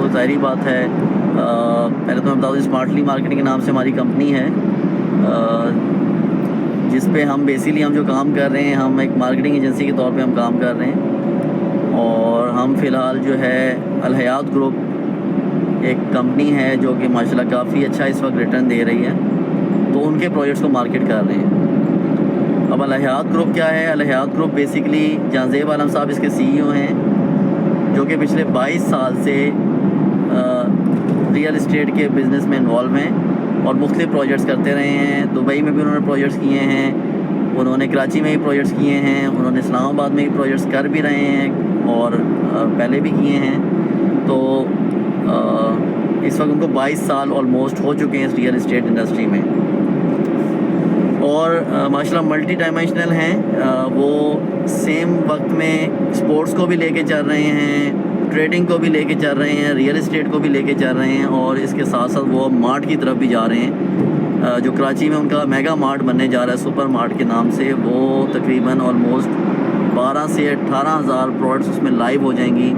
तो ज़ाहिरी बात है पहले तो मैं बता दूँ, स्मार्टली मार्केटिंग के नाम से हमारी कंपनी है, जिस पे हम बेसिकली हम जो काम कर रहे हैं, हम एक मार्केटिंग एजेंसी के तौर पे हम काम कर रहे हैं। और हम फ़िलहाल जो है अल हयात ग्रुप एक कंपनी है जो कि माशाल्लाह काफ़ी अच्छा इस वक्त रिटर्न दे रही है, तो उनके प्रोजेक्ट्स को मार्केट कर रहे हैं। अब अल हयात ग्रुप क्या है? अल हयात ग्रुप बेसिकली जहांज़ेब आलम साहब इसके CEO हैं, जो कि पिछले 22 साल से रियल इस्टेट के बिज़नेस में इन्वॉल्व हैं और मुख्तलिफ़ प्रोजेक्ट्स करते रहे हैं। दुबई में भी उन्होंने प्रोजेक्ट्स किए हैं, उन्होंने कराची में भी प्रोजेक्ट्स किए हैं, उन्होंने इस्लामाबाद में भी प्रोजेक्ट्स कर भी रहे हैं और पहले भी किए हैं। तो इस वक्त उनको 22 साल ऑलमोस्ट हो चुके हैं इस रियल इस्टेट इंडस्ट्री में, और माशाल्लाह मल्टी डायमेंशनल हैं। वो सेम वक्त में स्पोर्ट्स को भी लेके चल रहे हैं, ट्रेडिंग को भी लेके चल रहे हैं, रियल इस्टेट को भी लेके चल रहे हैं, और इसके साथ साथ वो मार्ट की तरफ भी जा रहे हैं। जो कराची में उनका मेगा मार्ट बनने जा रहा है सुपर मार्ट के नाम से, वो तकरीबन ऑलमोस्ट 12 से 18,000 प्रोडक्ट्स उसमें लाइव हो जाएंगी,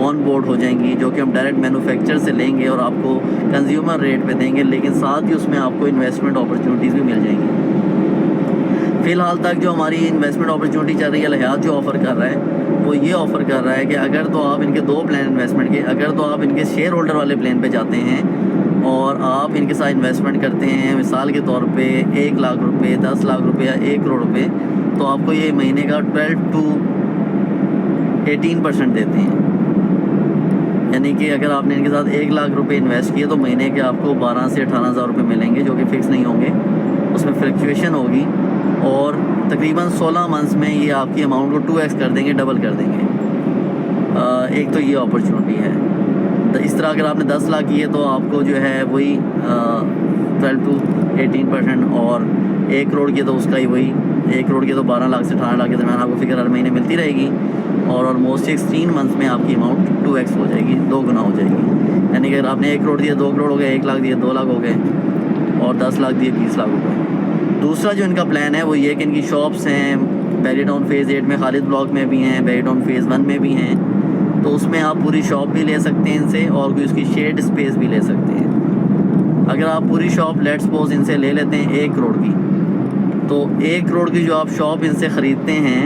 ऑन बोर्ड हो जाएंगी, जो कि हम डायरेक्ट मैन्युफैक्चर से लेंगे और आपको कंज्यूमर रेट पे देंगे, लेकिन साथ ही उसमें आपको इन्वेस्टमेंट अपॉर्चुनिटीज़ भी मिल जाएंगी। फ़िलहाल तक जो हमारी इन्वेस्टमेंट अपॉर्चुनिटी चल रही है, अल हयात जो ऑफ़र कर रहा है वो ये ऑफ़र कर रहा है कि अगर तो आप इनके 2 प्लान इन्वेस्टमेंट के, अगर तो आप इनके शेयर होल्डर वाले प्लान पे जाते हैं और आप इनके साथ इन्वेस्टमेंट करते हैं, मिसाल के तौर पे 1 लाख रुपए, 10 लाख रुपए या 1 करोड़ रुपए, तो आपको ये महीने का 12 to 18% देते हैं। यानी कि अगर आपने इनके साथ 1 लाख रुपए इन्वेस्ट किए तो महीने के आपको 12 से 18,000 रुपये मिलेंगे, जो कि फ़िक्स नहीं होंगे, उसमें फ्लक्चुएशन होगी, और तकरीबन 16 मंथ्स में ये आपकी अमाउंट को 2x कर देंगे, डबल कर देंगे। एक तो ये अपॉर्चुनिटी है। तो इस तरह अगर आपने 10 लाख किए तो आपको जो है वही 12 to 18%, और 1 करोड़ की तो उसका ही वही 1 करोड़ की तो 12 लाख से 18 लाख के दरमियान आपको फिगर हर महीने मिलती रहेगी, और ऑलमोस्ट 16 मंथ्स में आपकी अमाउंट 2x हो जाएगी, 2 गुना हो जाएगी। यानी कि अगर आपने 1 करोड़ दिए 2 करोड़ हो गए, 1 लाख दिए 2 लाख हो गए, और 10 लाख दिए 20 लाख हो गए। दूसरा जो इनका प्लान है वो ये कि इनकी शॉप्स हैं बैरी टाउन फ़ेज़ 8 में, खालिद ब्लॉक में भी हैं, बैरी टाउन फ़ेज़ 1 में भी हैं, तो उसमें आप पूरी शॉप भी ले सकते हैं इनसे, और कोई उसकी शेड स्पेस भी ले सकते हैं। अगर आप पूरी शॉप लेट्स सपोज इनसे ले लेते हैं 1 करोड़ की, तो 1 करोड़ की जो आप शॉप इनसे ख़रीदते हैं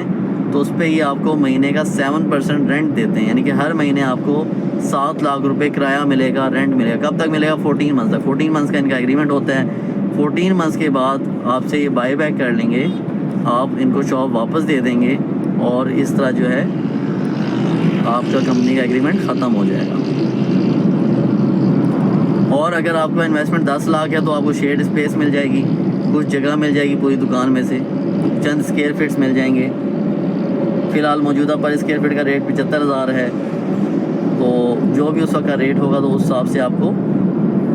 तो उस पर ये आपको महीने का 7% रेंट देते हैं, यानी कि हर महीने आपको 7 लाख रुपए किराया मिलेगा, रेंट मिलेगा। कब तक मिलेगा? 14 मंथ्स तक। 14 मंथ्स का इनका एग्रीमेंट होता है। 14 मंथ्स के बाद आपसे ये बाई बैक कर लेंगे, आप इनको शॉप वापस दे देंगे, और इस तरह जो है आपका कंपनी का एग्रीमेंट ख़त्म हो जाएगा। और अगर आपका इन्वेस्टमेंट 10 लाख है तो आपको शेड स्पेस मिल जाएगी, कुछ जगह मिल जाएगी पूरी दुकान में से, चंद स्क्वायर फीट्स मिल जाएंगे। फ़िलहाल मौजूदा पर स्क्वायर फीट का रेट 75,000 है, तो जो भी उस वक्त का रेट होगा तो उस हिसाब से आपको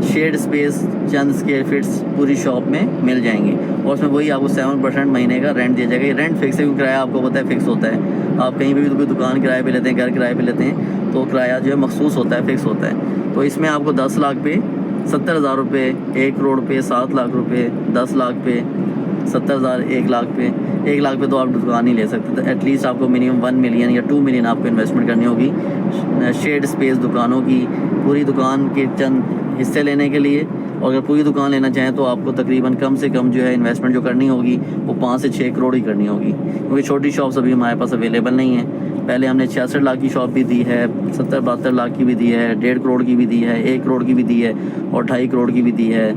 शेड स्पेस, चंद स्क्वायर फीट्स पूरी शॉप में मिल जाएंगी, और उसमें वही आपको 7% महीने का रेंट दिया जाएगा। ये रेंट फिक्स है, क्योंकि किराया आपको पता है फिक्स होता है। आप कहीं भी कोई दुकान किराए पे लेते हैं, घर किराए पे लेते हैं, तो किराया जो है मखसूस होता है, फिक्स होता है। तो इसमें आपको 10 लाख पे 70,000 रुपये, 1 करोड़ पे 7 लाख रुपये, 10 लाख पे 70,000, 1 लाख पे 1 लाख पे तो आप दुकान ही ले सकते। तो एटलीस्ट आपको मिनिमम 1 मिलियन या 2 मिलियन आपको इन्वेस्टमेंट करनी होगी शेड स्पेस दुकानों की, पूरी दुकान के चंद हिस्से लेने के लिए। और अगर पूरी दुकान लेना चाहें तो आपको तकरीबन कम से कम जो है इन्वेस्टमेंट जो करनी होगी वो 5 से 6 करोड़ ही करनी होगी, क्योंकि छोटी शॉप्स अभी हमारे पास अवेलेबल नहीं है। पहले हमने 66 लाख की शॉप भी दी है, 70-72 लाख की भी दी है, 1.5 करोड़ की भी दी है, 1 करोड़ की भी दी है, और 2.5 करोड़ की भी दी है,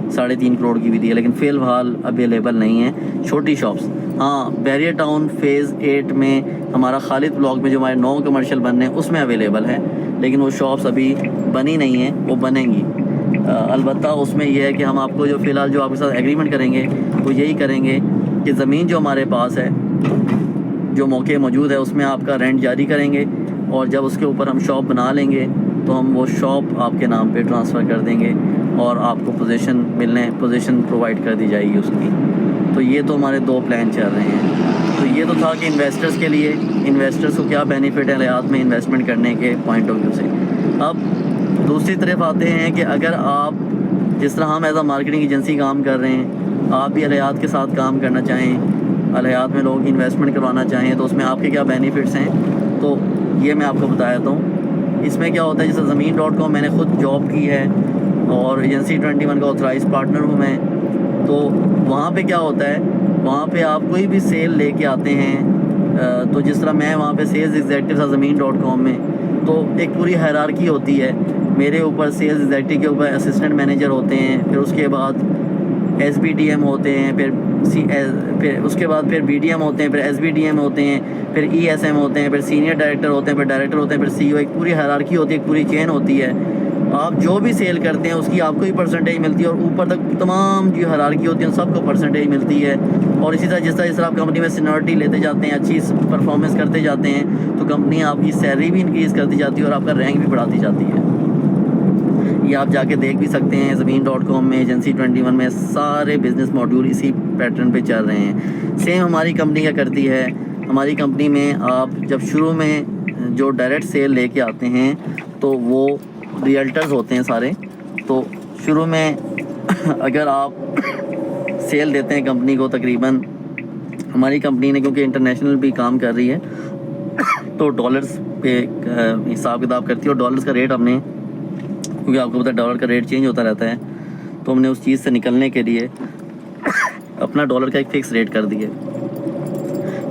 3.5 करोड़ की भी दी है, लेकिन फ़िलहाल अवेलेबल नहीं है छोटी शॉप्स। हाँ, बैरियर टाउन फ़ेज़ 8 में हमारा खालिद ब्लॉक में जो हमारे 9 कमर्शियल बनने हैं उसमें अवेलेबल है, लेकिन वो शॉप्स अभी बनी नहीं हैं, वो बनेंगी। अलबत्ता उसमें यह है कि हम आपको जो फ़िलहाल जो आपके साथ एग्रीमेंट करेंगे वो यही करेंगे कि ज़मीन जो हमारे पास है, जो मौके मौजूद है, उसमें आपका रेंट जारी करेंगे, और जब उसके ऊपर हम शॉप बना लेंगे तो हम वो शॉप आपके नाम पे ट्रांसफ़र कर देंगे, और आपको पोजीशन प्रोवाइड कर दी जाएगी उसकी। तो ये तो हमारे 2 प्लान चल रहे हैं। तो ये तो था कि इन्वेस्टर्स के लिए, इन्वेस्टर्स को क्या बेनिफिट है हयात में इन्वेस्टमेंट करने के पॉइंट ऑफ व्यू से। अब दूसरी तरफ आते हैं कि अगर आप, जिस तरह हम एज अ मार्केटिंग एजेंसी काम कर रहे हैं, आप भी अल हयात के साथ काम करना चाहें, अल हयात में लोगों की इन्वेस्टमेंट करवाना चाहें, तो उसमें आपके क्या बेनिफिट्स हैं, तो ये मैं आपको बताया था हूँ। इसमें क्या होता है, जैसे ज़मीन.com मैंने ख़ुद जॉब की है और एजेंसी 21 का ऑथराइज़ पार्टनर हूँ मैं। तो वहाँ पे क्या होता है, वहाँ पे आप कोई भी सेल लेके आते हैं, तो जिस तरह मैं वहाँ पे सेल्स एग्जेक्टिव था ज़मीन.com में, तो एक पूरी हायरार्की होती है। मेरे ऊपर सेल्स एग्जेक्टिव के ऊपर असिस्टेंट मैनेजर होते हैं, फिर उसके बाद SBDM होते हैं, फिर उसके बाद फिर BDM होते हैं, फिर SBDM होते हैं, फिर ESM होते हैं, फिर सीनियर डायरेक्टर होते हैं, फिर डायरेक्टर होते हैं, फिर CEO। एक पूरी हायरार्की होती है, एक पूरी चेन होती है। आप जो भी सेल करते हैं उसकी आपको ही परसेंटेज मिलती है और ऊपर तक तमाम जो हायरार्की होती है उन सबको परसेंटेज मिलती है। और इसी तरह जिस तरह आप कंपनी में सीनियरिटी लेते जाते हैं, अच्छी परफॉर्मेंस करते जाते हैं, तो कंपनी आपकी सैलरी भी इंक्रीज़ करती जाती है और आपका रैंक भी बढ़ाती जाती है। ये आप जाके देख भी सकते हैं ज़मीन.com में, एजेंसी 21 में, सारे बिज़नेस मॉड्यूल इसी पैटर्न पे चल रहे हैं। सेम हमारी कंपनी क्या करती है, हमारी कंपनी में आप जब शुरू में जो डायरेक्ट सेल लेके आते हैं तो वो रियल्टर्स होते हैं सारे। तो शुरू में अगर आप सेल देते हैं कंपनी को, तकरीबन हमारी कंपनी ने क्योंकि इंटरनेशनल भी काम कर रही है तो डॉलर्स पे हिसाब किताब करती है, और डॉलर्स का रेट हमने, क्योंकि आपको पता है डॉलर का रेट चेंज होता रहता है, तो हमने उस चीज़ से निकलने के लिए अपना डॉलर का एक फ़िक्स रेट कर दिया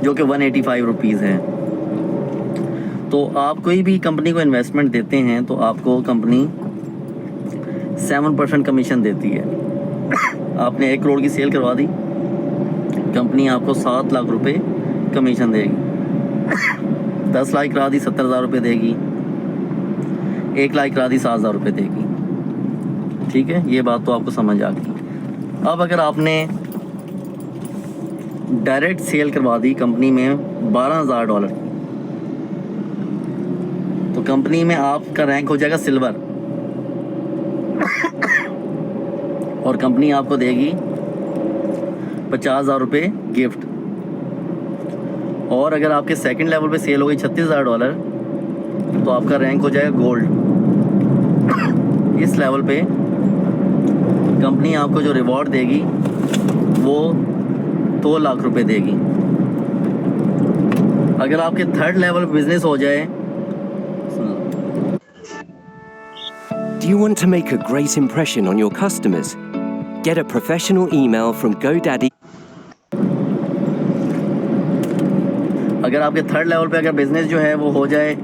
जो कि 185 रुपीज़ है। तो आप कोई भी कंपनी को इन्वेस्टमेंट देते हैं तो आपको कंपनी 7% कमीशन देती है। आपने 1 करोड़ की सेल करवा दी, कंपनी आपको 7 लाख रुपए कमीशन देगी। 10 लाख करा दी, 70,000 रुपये देगी। 1 लाख करा दी, 7,000 रुपये देगी। ठीक है, ये बात तो आपको समझ आ गई। अब अगर आपने डायरेक्ट सेल करवा दी कंपनी में $12,000 की, तो कंपनी में आपका रैंक हो जाएगा सिल्वर और कंपनी आपको देगी 50,000 रुपये गिफ्ट। और अगर आपके सेकंड लेवल पे सेल हो गई $36,000 तो आपका रैंक हो जाएगा गोल्ड। इस लेवल पे कंपनी आपको जो रिवॉर्ड देगी वो 2 लाख रुपए देगी। अगर आपके थर्ड लेवल बिजनेस हो जाए, Do you want to make a great impression on your customers? Get a professional email from GoDaddy. अगर आपके थर्ड लेवल पे अगर बिज़नेस जो है वो हो जाए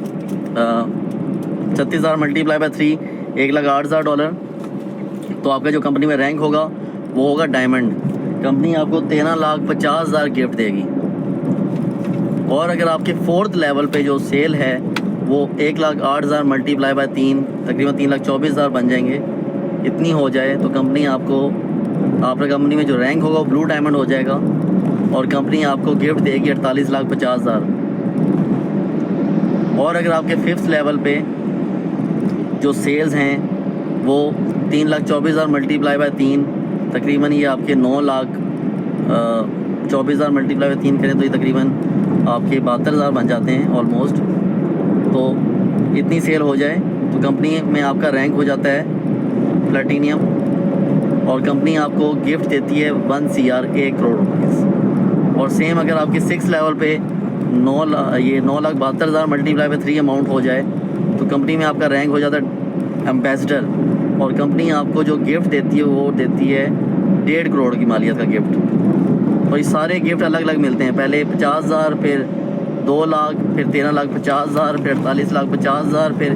36,000 मल्टीप्लाई बाय 3, $1,08,000, तो आपका जो कंपनी में रैंक होगा वो होगा डायमंड। कंपनी आपको 13,50,000 गिफ्ट देगी। और अगर आपके फोर्थ लेवल पे जो सेल है वो 1,08,000 मल्टीप्लाई बाय 3, तकरीबन 3,24,000 बन जाएंगे। इतनी हो जाए तो कंपनी आपको, आपका कंपनी में जो रैंक होगा वो ब्लू डायमंड हो जाएगा और कंपनी आपको गिफ्ट देगी 48,50,000। और अगर आपके फिफ्थ लेवल पे जो सेल्स हैं वो 3,24,000 मल्टीप्लाई बाय 3, तकरीबन ये आपके 9,24,000 मल्टीप्लाई बाय 3 करें तो ये तकरीबन आपके 72,000 बन जाते हैं ऑलमोस्ट। तो इतनी सेल हो जाए तो कंपनी में आपका रैंक हो जाता है प्लेटिनियम और कंपनी आपको गिफ्ट देती है 1 CR, 1 करोड़ रुपीज़। और सेम अगर आपके 6 लेवल पे 9,72,000 मल्टीप्लाई बाय 3 अमाउंट हो जाए तो कंपनी में आपका रैंक हो जाता है एम्बेसडर और कंपनी आपको जो गिफ्ट देती है वो देती है 1.5 करोड़ की मालियत का गिफ्ट। और ये सारे गिफ्ट अलग अलग मिलते हैं, पहले 50,000, फिर 2 लाख, फिर 13,50,000, फिर 48,50,000, फिर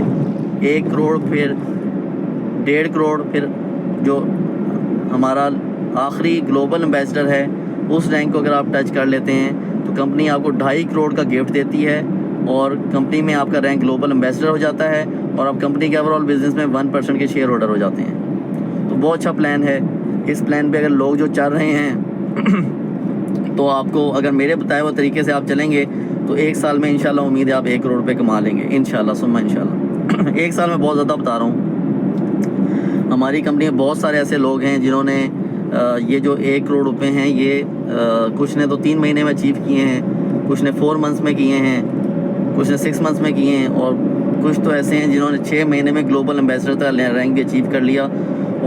1 करोड़, फिर 1.5 करोड़, फिर जो हमारा आखिरी ग्लोबल एम्बेसडर है उस रैंक को अगर आप टच कर लेते हैं तो कंपनी आपको 2.5 करोड़ का गिफ्ट देती है और कंपनी में आपका रैंक ग्लोबल एम्बेसडर हो जाता है और आप कंपनी के ओवरऑल बिजनेस में 1% के शेयर होल्डर हो जाते हैं। तो बहुत अच्छा प्लान है। इस प्लान पे अगर लोग जो चल रहे हैं तो आपको, अगर मेरे बताए हुए तरीके से आप चलेंगे तो 1 साल में इंशाल्लाह उम्मीद है आप 1 करोड़ रुपये कमा लेंगे इंशाल्लाह सुम्मा इंशाल्लाह। 1 साल में बहुत ज़्यादा बता रहा हूँ। हमारी कंपनी में बहुत सारे ऐसे लोग हैं जिन्होंने ये जो 1 करोड़ रुपए हैं ये कुछ ने तो 3 महीने में अचीव किए हैं, कुछ ने 4 मंथ्स में किए हैं, कुछ ने 6 मंथ्स में किए हैं और कुछ तो ऐसे हैं जिन्होंने 6 महीने में ग्लोबल एम्बेसडर का रैंक भी अचीव कर लिया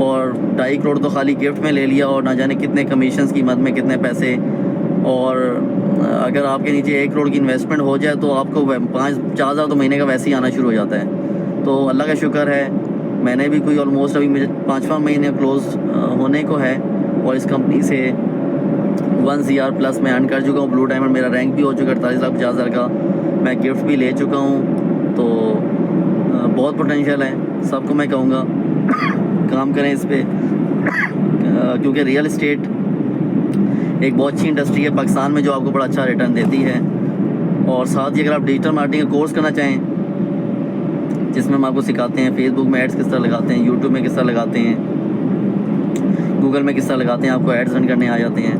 और 2.5 करोड़ तो खाली गिफ्ट में ले लिया और ना जाने कितने कमीशंस की मद में कितने पैसे। और अगर आपके नीचे 1 करोड़ की इन्वेस्टमेंट हो जाए तो आपको 5,000 तो महीने का वैसे ही आना शुरू हो जाता है। तो अल्लाह का शुक्र है मैंने भी कोई ऑलमोस्ट अभी मुझे 5वां महीने क्लोज होने को है और इस कंपनी से 1 CR प्लस मैं अर्न कर चुका हूँ। ब्लू डायमंड मेरा रैंक भी हो चुका है 48,50,000 का। मैं गिफ्ट भी ले चुका हूँ। तो बहुत पोटेंशियल है, सबको मैं कहूँगा काम करें इस पर, क्योंकि रियल इस्टेट एक बहुत अच्छी इंडस्ट्री है पाकिस्तान में जो आपको बड़ा अच्छा रिटर्न देती है। और साथ ही अगर आप डिजिटल मार्केटिंग का कोर्स करना चाहें जिसमें हम आपको सिखाते हैं फेसबुक में एड्स किस तरह लगाते हैं, यूट्यूब में किस तरह लगाते हैं, गूगल में किस तरह लगाते हैं, आपको एड्स रन करने आ जाते हैं।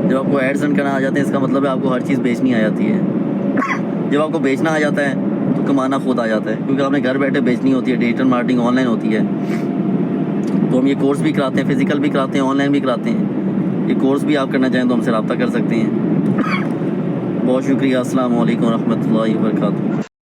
जब आपको एड्स रन करना आ जाते हैं इसका मतलब है आपको हर चीज़ बेचनी आ जाती है। जब आपको बेचना आ जाता है तो कमाना खुद आ जाता है, क्योंकि आपने घर बैठे बेचनी होती है। डिजिटल मार्केटिंग ऑनलाइन होती है। तो हम ये कोर्स भी कराते हैं, फिज़िकल भी कराते हैं, ऑनलाइन भी कराते हैं। ये कोर्स भी आप करना चाहें तो हमसे रब्ता कर सकते हैं। बहुत शुक्रिया। अस्सलाम वालेकुम रहमतुल्लाहि व बरकातहू।